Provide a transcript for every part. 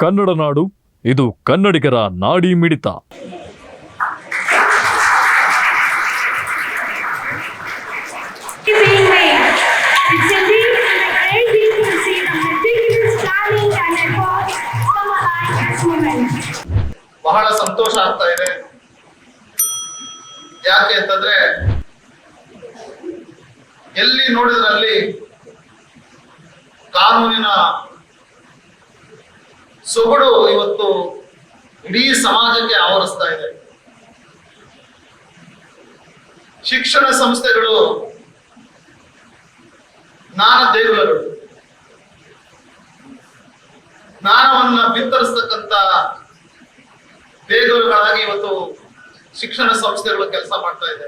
ಕನ್ನಡ ನಾಡು, ಇದು ಕನ್ನಡಿಗರ ನಾಡಿ ಮಿಡಿತ. ಬಹಳ ಸಂತೋಷ ಆಗ್ತಾ ಇದೆ. ಯಾಕೆ ಅಂತಂದ್ರೆ ಎಲ್ಲಿ ನೋಡಿದ್ರಲ್ಲಿ ಕಾನೂನಿನ ಸೊಗಡು ಇವತ್ತು ಇಡೀ ಸಮಾಜಕ್ಕೆ ಆವರಿಸ್ತಾ ಇದೆ. ಶಿಕ್ಷಣ ಸಂಸ್ಥೆಗಳು ಜ್ಞಾನ ದೇಗುಲಗಳು, ಜ್ಞಾನವನ್ನ ಬಿತ್ತರಿಸ್ತಕ್ಕಂಥ ದೇಗುಲಗಳಾಗಿ ಇವತ್ತು ಶಿಕ್ಷಣ ಸಂಸ್ಥೆಗಳು ಕೆಲಸ ಮಾಡ್ತಾ ಇದೆ.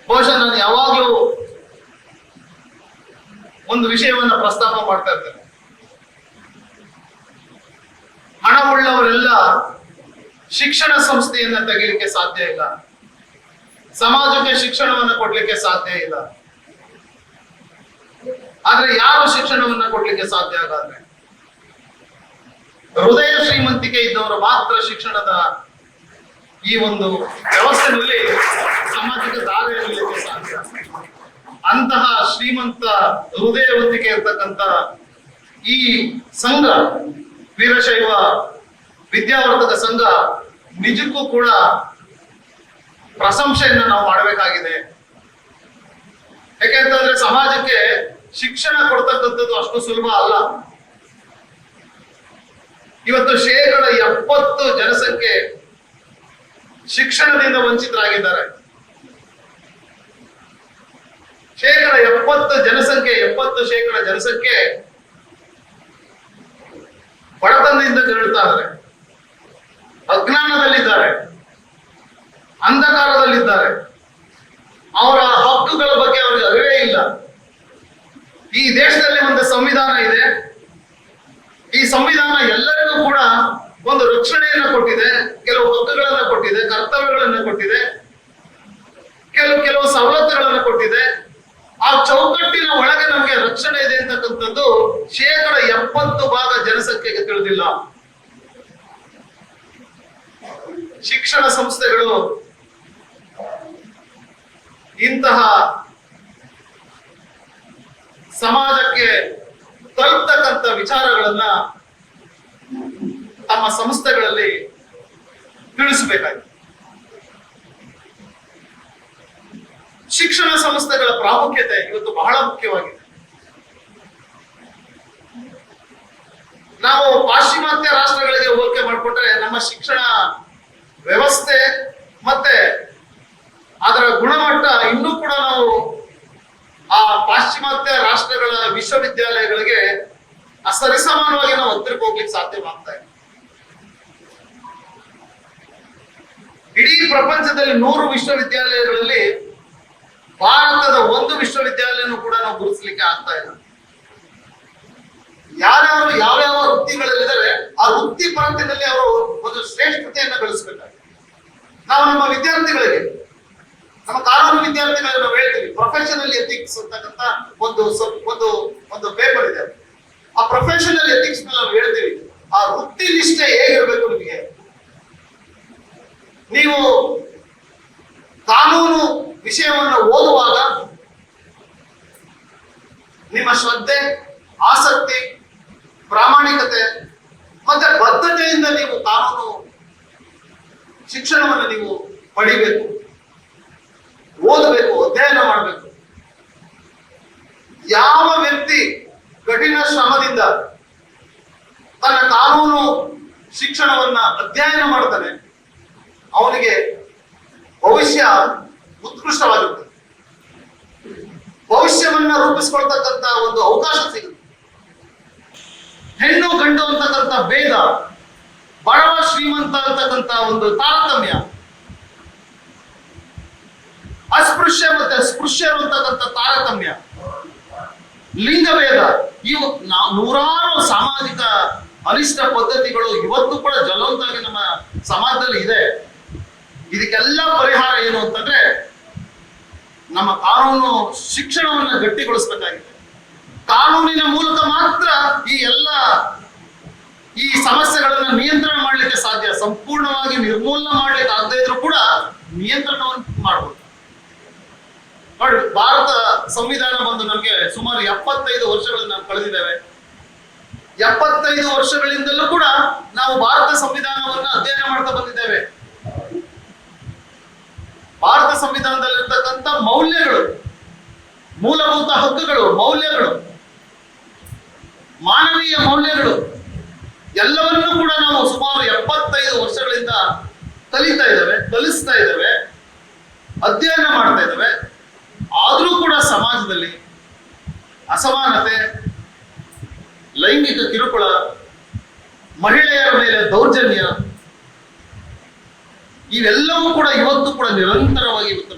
ಬಹುಶಃ ನಾನು ಯಾವಾಗಲೂ ಒಂದು ವಿಷಯವನ್ನ ಪ್ರಸ್ತಾಪ ಮಾಡ್ತಾ ಇರ್ತೇನೆ. ಹಣವುಳ್ಳವರೆಲ್ಲ ಶಿಕ್ಷಣ ಸಂಸ್ಥೆಯನ್ನ ತೆಗಿಲಿಕ್ಕೆ ಸಾಧ್ಯ ಇಲ್ಲ, ಸಮಾಜಕ್ಕೆ ಶಿಕ್ಷಣವನ್ನ ಕೊಡ್ಲಿಕ್ಕೆ ಸಾಧ್ಯ ಇಲ್ಲ. ಆದ್ರೆ ಯಾರು ಶಿಕ್ಷಣವನ್ನ ಕೊಡ್ಲಿಕ್ಕೆ ಸಾಧ್ಯ ಆಗಾದ್ರೆ ಹೃದಯ ಶ್ರೀಮಂತಿಕೆ ಇದ್ದವರು ಮಾತ್ರ ಶಿಕ್ಷಣದ ಈ ಒಂದು ವ್ಯವಸ್ಥೆಯಲ್ಲಿ ಸಮಾಜಕ್ಕೆ ದಾರಿ ಎಳೆಯಲಿಕ್ಕೆ ಸಾಧ್ಯ. ಅಂತಹ ಶ್ರೀಮಂತ ಹೃದಯವಂತಿಕೆ ಇರ್ತಕ್ಕಂಥ ಈ ಸಂಘ, ವೀರಶೈವ ವಿದ್ಯಾವರ್ಧಕ ಸಂಘ, ನಿಜಕ್ಕೂ ಕೂಡ ಪ್ರಶಂಸೆಯನ್ನ ನಾವು ಮಾಡಬೇಕಾಗಿದೆ. ಯಾಕೆಂತಂದ್ರೆ ಸಮಾಜಕ್ಕೆ ಶಿಕ್ಷಣ ಕೊಡ್ತಕ್ಕಂಥದ್ದು ಅಷ್ಟು ಸುಲಭ ಅಲ್ಲ. ಇವತ್ತು 70% ಜನಸಂಖ್ಯೆ ಶಿಕ್ಷಣದಿಂದ ವಂಚಿತರಾಗಿದ್ದಾರೆ. 70% ಜನಸಂಖ್ಯೆ ಬಡತನದಿಂದ ಜರುಳ್ತಾ ಇದ್ದಾರೆ, ಅಜ್ಞಾನದಲ್ಲಿದ್ದಾರೆ, ಅಂಧಕಾರದಲ್ಲಿದ್ದಾರೆ. ಅವರ ಹಕ್ಕುಗಳ ಬಗ್ಗೆ ಅವರಿಗೆ ಅರಿವೇ ಇಲ್ಲ. ಈ ದೇಶದಲ್ಲಿ ಒಂದು ಸಂವಿಧಾನ ಇದೆ. ಈ ಸಂವಿಧಾನ ಎಲ್ಲರಿಗೂ ಕೂಡ ಒಂದು ರಕ್ಷಣೆಯನ್ನ ಕೊಟ್ಟಿದೆ, ಕೆಲವು ಹಕ್ಕುಗಳನ್ನ ಕೊಟ್ಟಿದೆ, ಕರ್ತವ್ಯಗಳನ್ನ ಕೊಟ್ಟಿದೆ, ಕೆಲವು ಸವಲತ್ತುಗಳನ್ನ ಕೊಟ್ಟಿದೆ. ಆ ಚೌಕಟ್ಟಿನ ಒಳಗೆ ನಮಗೆ ರಕ್ಷಣೆ ಇದೆ ಅಂತಕ್ಕಂಥದ್ದು 70% ಜನಸಂಖ್ಯೆಗೆ ತಿಳಿದಿಲ್ಲ. ಶಿಕ್ಷಣ ಸಂಸ್ಥೆಗಳು ಇಂತಹ ಸಮಾಜಕ್ಕೆ ತಲುಪತಕ್ಕಂಥ ವಿಚಾರಗಳನ್ನ ತಮ್ಮ ಸಂಸ್ಥೆಗಳಲ್ಲಿ ತಿಳಿಸಬೇಕಾಗಿದೆ. ಶಿಕ್ಷಣ ಸಂಸ್ಥೆಗಳ ಪ್ರಾಮುಖ್ಯತೆ ಇವತ್ತು ಬಹಳ ಮುಖ್ಯವಾಗಿದೆ. ನಾವು ಪಾಶ್ಚಿಮಾತ್ಯ ರಾಷ್ಟ್ರಗಳಿಗೆ ಹೋಲಿಕೆ ಮಾಡಿಕೊಂಡ್ರೆ ನಮ್ಮ ಶಿಕ್ಷಣ ವ್ಯವಸ್ಥೆ ಮತ್ತೆ ಅದರ ಗುಣಮಟ್ಟ ಇನ್ನೂ ಕೂಡ ನಾವು ಆ ಪಾಶ್ಚಿಮಾತ್ಯ ರಾಷ್ಟ್ರಗಳ ವಿಶ್ವವಿದ್ಯಾಲಯಗಳಿಗೆ ಸರಿಸಮಾನವಾಗಿ ನಾವು ಹತ್ತಿರಕ್ಕೆ ಹೋಗ್ಲಿಕ್ಕೆ ಸಾಧ್ಯವಾಗ್ತಾ ಇದೆ. ಇಡೀ ಪ್ರಪಂಚದಲ್ಲಿ 100 ವಿಶ್ವವಿದ್ಯಾಲಯಗಳಲ್ಲಿ ಭಾರತದ ಒಂದು ವಿಶ್ವವಿದ್ಯಾಲಯನೂ ಕೂಡ ನಾವು ಗುರುತಿಸಲಿಕ್ಕೆ ಆಗ್ತಾ ಇಲ್ಲ. ಯಾರ್ಯಾರು ಯಾವ್ಯಾವ ವೃತ್ತಿಗಳಲ್ಲಿದ್ದಾರೆ ಆ ವೃತ್ತಿ ಪರಂತಿನಲ್ಲಿ ಅವರು ಒಂದು ಶ್ರೇಷ್ಠತೆಯನ್ನು ಗಳಿಸಬೇಕಾಗಿದೆ. ನಾವು ನಮ್ಮ ವಿದ್ಯಾರ್ಥಿಗಳಿಗೆ, ನಮ್ಮ ಕಾನೂನು ವಿದ್ಯಾರ್ಥಿಗಳಿಗೆ ನಾವು ಹೇಳ್ತೀವಿ, ಪ್ರೊಫೆಷನಲ್ ಎಥಿಕ್ಸ್ ಅಂತಕ್ಕಂಥ ಒಂದು ಪೇಪರ್ ಇದೆ. ಆ ಪ್ರೊಫೆಷನಲ್ ಎಥಿಕ್ಸ್ ನಾವು ಹೇಳ್ತೀವಿ, ಆ ವೃತ್ತಿ ನಿಷ್ಠೆ ಹೇಗಿರ್ಬೇಕು ನಿಮಗೆ. ನೀವು ಕಾನೂನು ವಿಷಯವನ್ನು ಓದುವಾಗ ನಿಮ್ಮ ಶ್ರದ್ಧೆ, ಆಸಕ್ತಿ, ಪ್ರಾಮಾಣಿಕತೆ ಮತ್ತೆ ಬದ್ಧತೆಯಿಂದ ನೀವು ಕಾನೂನು ಶಿಕ್ಷಣವನ್ನು ನೀವು ಪಡಿಬೇಕು, ಓದಬೇಕು, ಅಧ್ಯಯನ ಮಾಡಬೇಕು. ಯಾವ ವ್ಯಕ್ತಿ ಕಠಿಣ ಶ್ರಮದಿಂದ ತನ್ನ ಕಾನೂನು ಶಿಕ್ಷಣವನ್ನ ಅಧ್ಯಯನ ಮಾಡ್ತಾನೆ ಅವನಿಗೆ ಭವಿಷ್ಯ ಉತ್ಕೃಷ್ಟವಾಗಿರುತ್ತೆ. ಭವಿಷ್ಯವನ್ನ ರೂಪಿಸ್ಕೊಳ್ತಕ್ಕಂಥ ಒಂದು ಅವಕಾಶ ಸಿಗುತ್ತೆ. ಹೆಣ್ಣು ಗಂಡು ಅಂತಕ್ಕಂಥ ಭೇದ, ಬಡವ ಶ್ರೀಮಂತ ಅಂತಕ್ಕಂಥ ಒಂದು ತಾರತಮ್ಯ, ಅಸ್ಪೃಶ್ಯ ಮತ್ತೆ ಸ್ಪೃಶ್ಯರು ಅಂತಕ್ಕಂಥ ತಾರತಮ್ಯ, ಲಿಂಗಭೇದ, ಇವು ನೂರಾರು ಸಾಮಾಜಿಕ ಅನಿಷ್ಟ ಪದ್ಧತಿಗಳು ಇವತ್ತು ಕೂಡ ಜ್ವಲಂತವಾಗಿ ನಮ್ಮ ಸಮಾಜದಲ್ಲಿ ಇದೆ. ಇದಕ್ಕೆಲ್ಲ ಪರಿಹಾರ ಏನು ಅಂತಂದ್ರೆ ನಮ್ಮ ಕಾನೂನು ಶಿಕ್ಷಣವನ್ನ ಗಟ್ಟಿಗೊಳಿಸಬೇಕಾಗಿದೆ. ಕಾನೂನಿನ ಮೂಲಕ ಮಾತ್ರ ಈ ಸಮಸ್ಯೆಗಳನ್ನ ನಿಯಂತ್ರಣ ಮಾಡ್ಲಿಕ್ಕೆ ಸಾಧ್ಯ. ಸಂಪೂರ್ಣವಾಗಿ ನಿರ್ಮೂಲನೆ ಮಾಡ್ಲಿಕ್ಕೆ ಆಗದೇ ಇದ್ರೂ ಕೂಡ ನಿಯಂತ್ರಣವನ್ನು ಮಾಡ್ಬೋದು. ನೋಡಿ, ಭಾರತ ಸಂವಿಧಾನ ಬಂದು ನಮ್ಗೆ ಸುಮಾರು 75 ವರ್ಷಗಳನ್ನ ನಾವು ಕಳೆದಿದ್ದೇವೆ. 75 ವರ್ಷಗಳಿಂದಲೂ ಕೂಡ ನಾವು ಭಾರತ ಸಂವಿಧಾನವನ್ನ ಅಧ್ಯಯನ ಮಾಡ್ತಾ ಬಂದಿದ್ದೇವೆ. ಭಾರತ ಸಂವಿಧಾನದಲ್ಲಿರ್ತಕ್ಕಂಥ ಮೌಲ್ಯಗಳು, ಮೂಲಭೂತ ಹಕ್ಕುಗಳು, ಮೌಲ್ಯಗಳು, ಮಾನವೀಯ ಮೌಲ್ಯಗಳು ಎಲ್ಲವನ್ನೂ ಕೂಡ ನಾವು ಸುಮಾರು 75 ವರ್ಷಗಳಿಂದ ಕಲಿತಾ ಇದ್ದೇವೆ, ಕಲಿಸ್ತಾ ಇದ್ದೇವೆ, ಅಧ್ಯಯನ ಮಾಡ್ತಾ ಇದ್ದೇವೆ. ಆದ್ರೂ ಕೂಡ ಸಮಾಜದಲ್ಲಿ ಅಸಮಾನತೆ, ಲೈಂಗಿಕ ಕಿರುಕುಳ, ಮಹಿಳೆಯರ ಮೇಲೆ ದೌರ್ಜನ್ಯ ಇವೆಲ್ಲವೂ ಕೂಡ ಇವತ್ತು ಕೂಡ ನಿರಂತರವಾಗಿ ಇವತ್ತು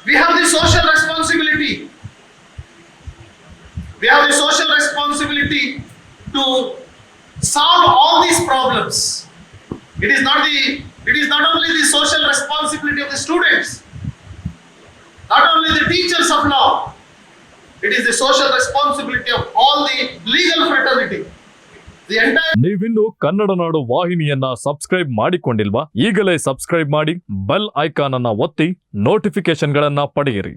we have the social responsibility. We have the social responsibility to solve all these problems. It is not only the social responsibility of the students, not only the teachers of law. It is the social responsibility of all the legal fraternity. The entire ನೀವಿನ್ನು ಕನ್ನಡ ನಾಡು ವಾಹಿನಿಯನ್ನ subscribe ಮಾಡಿಕೊಂಡಿಲ್ವಾ? ಈಗಲೇ subscribe ಮಾಡಿ, bell icon ಅನ್ನ ಒತ್ತಿ ನೋಟಿಫಿಕೇಶನ್ಗಳನ್ನ ಪಡೆಯಿರಿ.